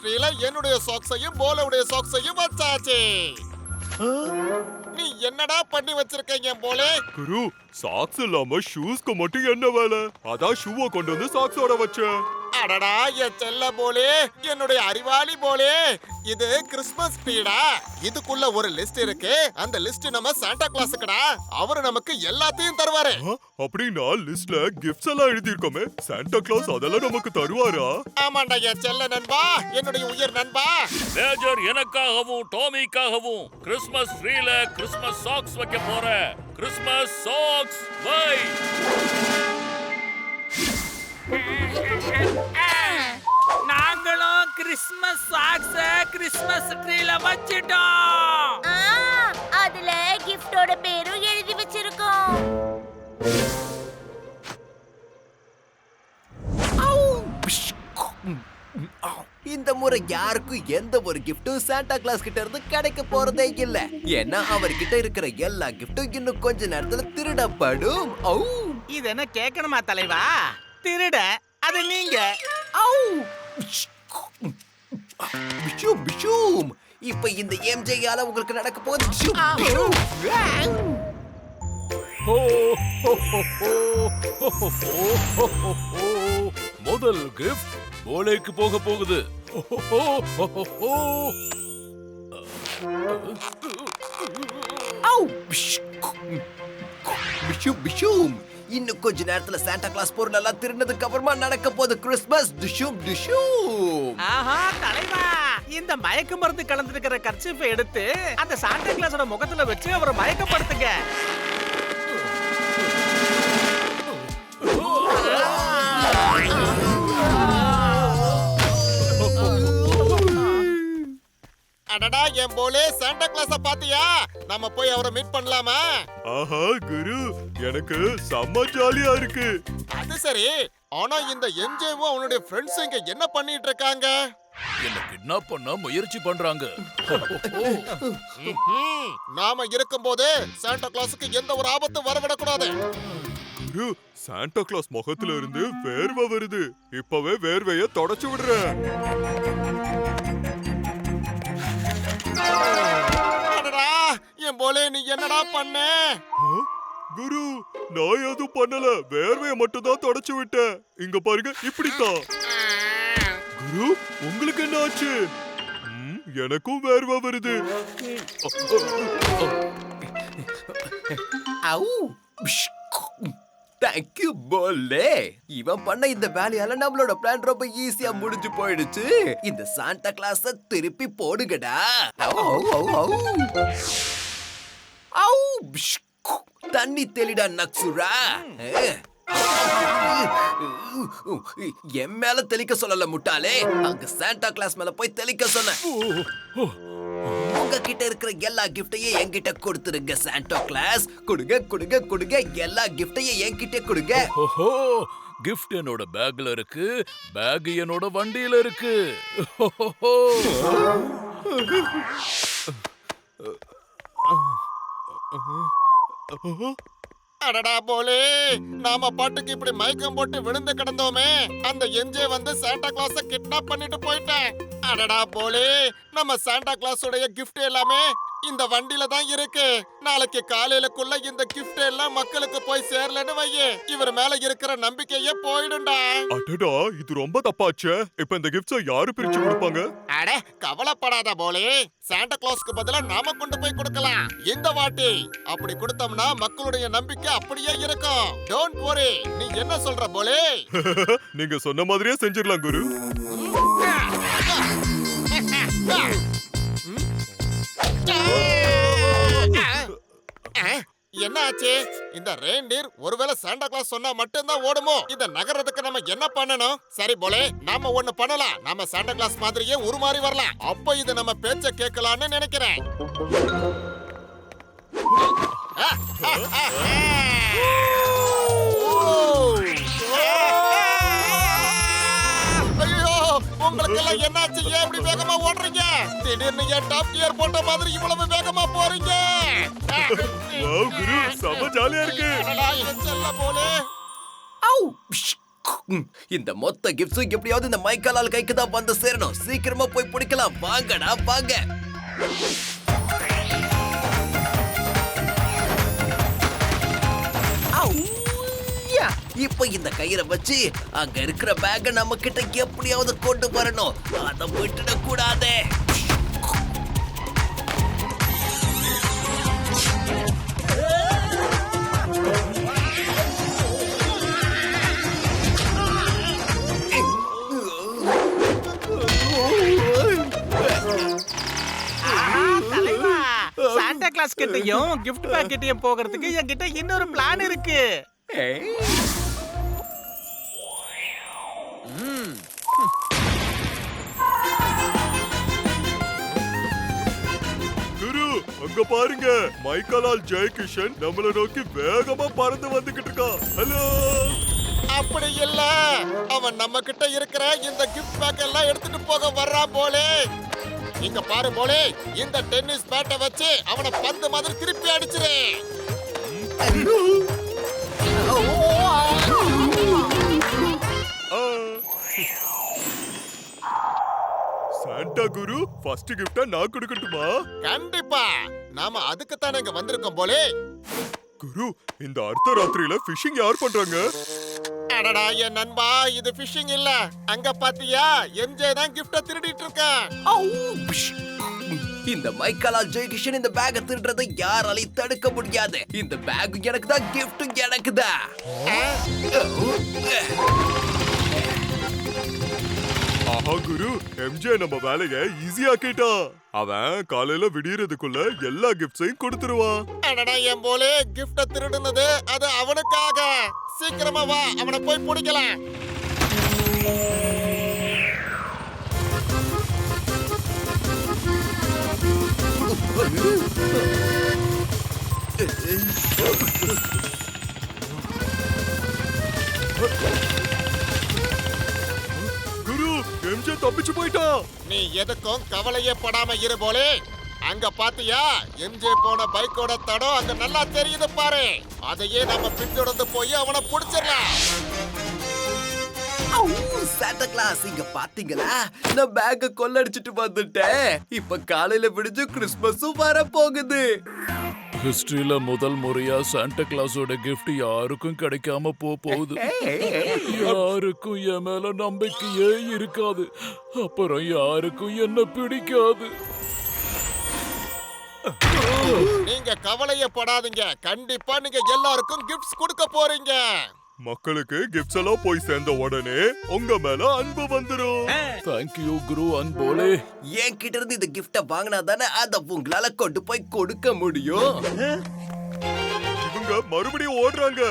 ட்ரீல என்னுடைய சாக்ஸையும் போலோடைய சாக்ஸையும் வச்சாச்சு. நீ என்னடா பண்ணி வச்சிருக்கீங்க போலே? குரு, சாக்ஸ் இல்லாம ஷூஸ்க்கு மட்டும் என்ன வேலை? அதான் ஷூவை கொண்டு வந்து சாக்ஸோட வச்சேன். அடடா என் செல்ல போலே, என்னுடைய அறிவாளி போலே, இது கிறிஸ்மஸ் ட்ரீடா. இதுக்குள்ள ஒரு லிஸ்ட் இருக்கு. அந்த லிஸ்ட் நம்ம சாண்டா கிளாஸுக்குடா. அவரு நமக்கு எல்லாத்தையும் தருவாரு. அப்படின்னா லிஸ்ட்ல கிஃப்ட்ஸ் எல்லாம் எழுதி இருக்கோமே, சாண்டா கிளாஸ் அதெல்லாம் நமக்கு தருவாரா? ஆமாண்டா என் செல்ல நண்பா, என்னுடைய உயிர் நண்பா. மேஜர் எனக்காகவும் டாமிக்காகவும் கிறிஸ்மஸ் ட்ரீல கிறிஸ்மஸ் சாக்ஸ் வைக்க போறேன். கிறிஸ்மஸ் சாக்ஸ் வை. நாங்களும் கிறிஸ்மஸ் சாக்ஸ கிறிஸ்மஸ் ட்ரீல வச்சிட்டோம். அதுல கிஃப்டோட பேரும் எழுதி வச்சிருக்கோம். இந்த முறை யாருக்கும் எந்த ஒரு கிஃப்டும் சாண்டா கிளாஸ் கிட்ட இருந்து கிடைக்க போறதே இல்ல. ஏன்னா அவர்கிட்ட இருக்கிற எல்லா கிஃப்டும் இன்னும் கொஞ்ச நேரத்துல திருடப்படும். இது என்ன கேட்கணுமா தலைவா? திருட அது நீங்க. பிஷூம் பிஷூம். இப்ப இந்த எம்ஜேயால உங்களுக்கு நடக்க போகுது. பிஷூம் பிஷூம். முதல் கிஃப்ட் போலேக்கு போக போகுது. பிஷூம் பிஷூம். இன்னும் கொஞ்ச நேரத்துல சாண்டா கிளாஸ் பொருள் எல்லாம் திருடினதுக்கு அப்புறமா நடக்க போகுது கிறிஸ்மஸ் டிஷூம் டிஷூம். ஆஹா தலைவா, இந்த மயக்க மருந்து கலந்துருக்கிற கர்ச்சீஃபை எடுத்து அந்த சாண்டா கிளாஸோட முகத்துல வச்சு அவரை மயக்கப்படுத்துங்க. அடடா என் போலே, சாண்டா கிளாஸ பாத்தியா? நம்ம போய் அவரை மீட் பண்ணலாமா? ஆஹா குரு, எனக்கு செம்ம ஜாலியா இருக்கு. அது சரி, ஆனா இந்த எம்ஜேவும் அவனுடைய ஃப்ரெண்ட்ஸும் இங்க என்ன பண்ணிட்டு இருக்காங்க? என்ன கிட்னாப் பண்ண முயற்சி பண்றாங்க. நாம இருக்கும்போது சாண்டா கிளாஸுக்கு எந்த ஒரு ஆபத்தும் வரவிடக்கூடாது. குரு, சாண்டா கிளாஸ் முகத்துல இருந்து வேர்வை வருது. இப்பவே வேர்வைய தொடச்சு விடுறேன். அடடா என் போலே, நீ என்னடா பண்ண? குரு, நான் எதுவும் பண்ணல, வேர்வைய மட்டும் தான் தொடச்சு விட்டேன். இங்க பாருங்க, இப்படித்தான். குரு, உங்களுக்கு என்ன ஆச்சு? எனக்கும் வேர்வை வருது. தேங்க்யூ போலே. இவன் பண்ண இந்த வேலையால நம்மளோட பிளான் ரொம்ப ஈஸியா முடிஞ்சு போயிடுச்சு. இந்த சாண்டா கிளாஸ திருப்பி போடுங்கடா. தண்ணி தெளிடா நக்சுரா. என் மேல தெளிக்க சொல்லல முட்டாளே, அங்க சாண்டா கிளாஸ் மேல போய் தெளிக்க சொன்ன. உங்ககிட்ட இருக்கிற எல்லா கிஃப்டையும் என்கிட்ட கொடுத்துருங்க சாண்டா கிளாஸ். கொடுங்க கொடுங்க கொடுங்க, எல்லா கிஃப்டையும் என்கிட்ட கொடுங்க. ஓஹோ, கிஃப்ட் என்னோட பேக்ல இருக்கு, பேக் என்னோட வண்டியில இருக்கு. அடடா போலே, நாம பாட்டுக்கு இப்படி மயக்கம் போட்டு விழுந்து கிடந்தோமே, அந்த எம்ஜே வந்து சாண்டா கிளாஸ கிட்னாப் பண்ணிட்டு போயிட்டேன். அடடா போலே, நம்ம சாண்டா கிளாஸ் உடைய கிஃப்ட் எல்லாமே இந்த வண்டியில தான் இருக்கு. நாளைக்கு காலையிலக்குள்ள இந்த கிஃப்ட் எல்லாம் மக்களுக்கு போய் சேரலன்னு வையே, இவர் மேல இருக்கிற நம்பிக்கையே போயிடும்டா. அடடா, இது ரொம்ப தப்பாச்சே. இப்ப இந்த கிஃப்ட்ஸ யாரு பிரிச்சு கொடுப்பாங்க? அட கவலைப்படாத போலே, சாண்டா கிளாஸ்க்கு பதிலா நாம கொண்டு போய் கொடுக்கலாம் இந்த வாட்டி. அப்படி கொடுத்தோம்னா மக்களுடைய நம்பிக்கை அப்படியே இருக்கும். Don't worry. நீ என்ன சொல்ற போலே? நீங்க சொன்ன மாதிரியே செஞ்சிடலாம் குரு. என்ன ஆச்சு? இந்த ரெயின்டியர் ஒருவேளை சாண்டா கிளாஸ் சொன்னா மட்டும்தான் ஓடுமோ? இத நகரத்துக்கு நம்ம என்ன பண்ணணும்? சரி போலே, நாம ஒண்ணு பண்ணலாம். நாம சாண்டா கிளாஸ் மாதிரியே உருமாறி வரலாம். அப்ப இது நம்ம பேச்ச கேட்கலாம்னு நினைக்கிறேன். உங்களுக்கு எல்லாம் என்னாச்சு? ஏன் இப்படி வேகமா ஓடுறீங்க? திடீர்னு ஏன் டாப் கியர் போட்ட மாதிரி இவ்வளவு வேகமா போறீங்க? வாவ் குரு, செம ஜாலியா இருக்கு. அடடா, என் செல்ல போலே. இந்த மொத்த கிஃப்ட்ஸும் எப்படியாவது இந்த மைக்காலால் கைக்கு தான் வந்து சேரணும். சீக்கிரமா போய் பிடிக்கலாம். வாங்கடா வாங்க. இப்ப இந்த கயிறை வச்சு அங்க இருக்கிற பேக்க நம்ம கிட்ட எப்படியாவது கொண்டு வரணும். அதை விட்டுட கூடாதே. தலைவா, சாண்டா கிளாஸ் கிட்டயும் கிஃப்ட் பேக்கெட்டையும் போகிறதுக்கு என்கிட்ட இன்னொரு பிளான் இருக்கு. குரு அங்க பாருங்க, மைக்கேலால் ஜெயகிஷன் நம்மள நோக்கி வேகமா பறந்து வந்துகிட்டு இருக்கான். ஹலோ. அப்படி இல்ல, அவன் நம்ம கிட்ட இருக்கிற இந்த கிஃப்ட் பேக் எல்லாம் எடுத்துட்டு போக வர்றான் போலே. இங்க பாரு போலே, இந்த டென்னிஸ் பேட்டை வச்சு அவனை பந்து மாதிரி திருப்பி அடிச்சிரு. சாண்டா குரு, ஃபர்ஸ்ட் கிஃப்டா நான் கொடுக்கட்டுமா? கண்டிப்பா, நாம அதுக்கு தானே இங்க வந்திருக்கோம் போலே. குரு, இந்த அர்த்த ராத்திரியில ஃபிஷிங் யார் பண்றாங்க? அடடா என் நண்பா, இது ஃபிஷிங் இல்ல. அங்க பாத்தியா, எம்ஜே தான் கிஃப்ட திருடிட்டு இருக்கான். இந்த மைக்காலால் ஜெயகிஷன் இந்த பேக்க திருடுறதை யாராலையும் தடுக்க முடியாது. இந்த பேக் எனக்கு தான், கிஃப்ட் எனக்கு தான். ஆஹா குரு, எம்ஜே நம்ம வேலைய ஈஸியாக்கிட்டான். அவன் காலையில விடியறதுக்குள்ள எல்லா கிஃப்ட்ஸையும் கொடுத்துருவான். அடடா என் போலே, கிஃப்ட திருடுனது அது அவனுக்காக. சீக்கிரமா வா, அவனை போய் பிடிக்கலாம். குரு, எம்ஜே தப்பிச்சு போயிட்டான். நீ எதுக்கும் கவலையே படாம இரு போலே. அங்க பாத்தியா, எம்ஜே போன பைக்கோட தடம் அங்க நல்லா தெரியுது பாரு. அதையே நம்ம பின்தொடர்ந்து போய் அவனை பிடிச்சிடலாம். சாண்டா கிளாஸ், இங்க பாத்தீங்களா, நான் பேக்க கொள்ளடிச்சிட்டு வந்துட்டேன். இப்ப காலையில விடிஞ்சு கிறிஸ்மஸும் வர போகுது. ஹிஸ்டரியில முதல் முறையா சாண்டா கிளாஸோட கிஃப்ட் யாருக்கும் கிடைக்காம போகுது. யாருக்கும் என் மேல நம்பிக்கையே இருக்காது. அப்புறம் யாருக்கும் என்ன பிடிக்காது. நீங்க கவலையே படாதீங்க. கண்டிப்பா நீங்க எல்லாருக்கும் கிஃப்ட்ஸ் கொடுக்க போறீங்க. மக்களுக்கு கிஃப்ட்ஸ் எல்லாம் போய் சேர்ந்த உடனே உங்க மேல அன்பு வந்துரும். தேங்க்யூ குரு அன்போலே. என்கிட்ட இருந்து இந்த கிஃப்ட வாங்கினா தானே அதை உங்களால கொண்டு போய் கொடுக்க முடியும். இவங்க மறுபடியும் ஓடுறாங்க.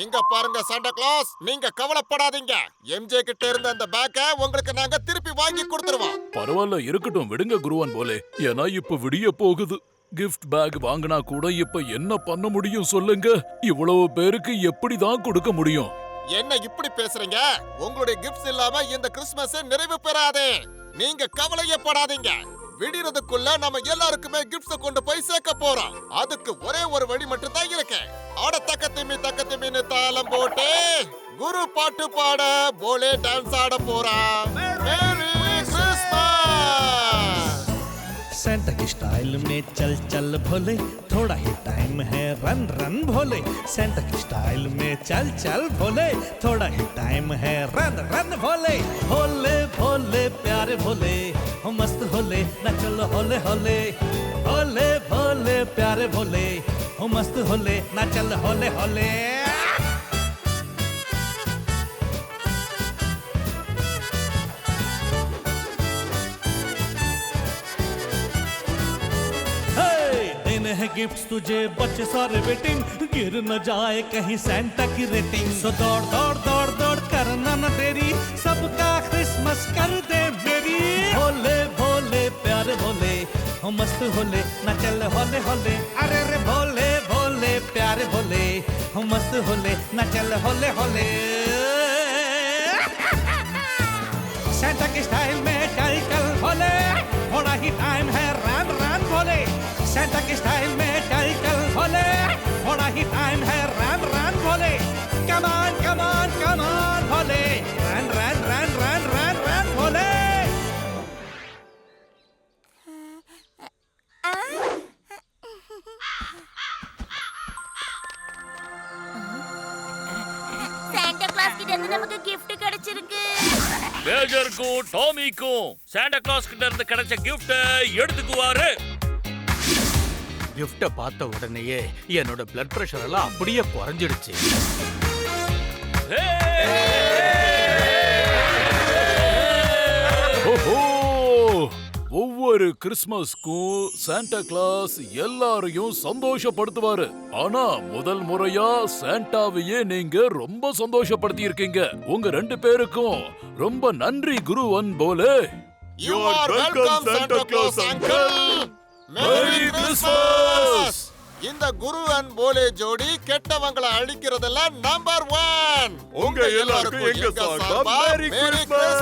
இங்க பாருங்க சாண்டா கிளாஸ், நீங்க கவலைப்படாதீங்க. எம்ஜே கிட்ட இருந்த அந்த பேக்க உங்களுக்கு நாங்க திருப்பி வாங்கி கொடுத்துருவோம். பரவாயில்ல, இருக்கட்டும், விடுங்க குருவான் போலே. ஏன்னா இப்ப விடிய போகுது. கிஃப்ட் பேக் வாங்கினா கூட இப்ப என்ன பண்ண முடியும் சொல்லுங்க? இவ்வளவு பேருக்கு எப்படிதான் கொடுக்க முடியும்? என்ன இப்படி பேசுறீங்க? உங்களுடைய கிஃப்ட்ஸ் இல்லாம இந்த கிறிஸ்மஸ் நிறைவு பெறாதே. நீங்க கவலையே படாதீங்க. விடிறதுக்குள்ள நம்ம எல்லாருக்குமே கிஃப்ட்ஸ் கொண்டு போய் சேர்க்க போறோம். அதுக்கு ஒரே ஒரு வழி மட்டும் தான் இருக்கு. ஆட தக்கத்திமின்னு தாளம் போட்டு குரு பாட்டு பாட போலே டான்ஸ் ஆட போறா. Merry Christmas. सेंटा की स्टाइल में चल चल भोले, थोड़ा ही टाइम है रन रन भोले. सेंटा की स्टाइल में चल चल भोले, थोड़ा ही टाइम है रन रन भोले. भोले भोले प्यारे भोले, हम मस्त होले ना चलो होले होले. भोले भोले प्यारे भोले, हम मस्त होले ना चलो होले होले. है गिफ्ट्स तुझे बच्चे सारे वेटिंग, गिर न जाए कहीं सैंटा की रेटिंग. सो दौड़ दौड़ दौड़ दौड़ करना न देरी, सबका क्रिसमस कर दे मेरी. भोले भोले प्यारे भोले, हम मस्त होले न चल होले होले. अरे रे भोले भोले प्यारे भोले, हम मस्त होले न चल होले होले. सैंटा की स्टाइल में चल चल भोले, थोड़ा ही टाइम है रन रन भोले. सेंटा की स्टाइल में चल चल भोले, थोड़ा ही टाइम है run run Bhole. Come on come on come on Bhole run run run run run run Bhole Santa Claus கிட்ட இருந்து நமக்கு gift கிடைச்சிருக்கு. மேஜருக்கும் டாமிக்கும் சாண்டா கிளாஸ் கிட்ட இருந்து கிடைச்ச கிஃப்ட் எடுத்துக்குவாரு. கிஃப்ட பார்த்த உடனேயே என்னோட பிளட் பிரஷர் எல்லாம் அப்படியே குறைஞ்சிடுச்சு. ஓஹோ! ஒவ்வொரு கிறிஸ்மஸ்க்கும் சாண்டா கிளாஸ் எல்லாரையும் சந்தோஷப்படுத்துவாரு. ஆனா முதல் முறையா சாண்டாவையே நீங்க ரொம்ப சந்தோஷப்படுத்தி இருக்கீங்க. உங்க 2 பேருக்கும் ரொம்ப நன்றி குருவன் போலே. You are welcome, Santa Claus uncle. Merry Christmas! இந்த குரு அண்ட் போலே ஜோடி கெட்டவங்களை அழிக்கிறதெல்லாம் நம்பர் 1. உங்க எல்லாருக்கும் எங்க சார்பா Merry Christmas!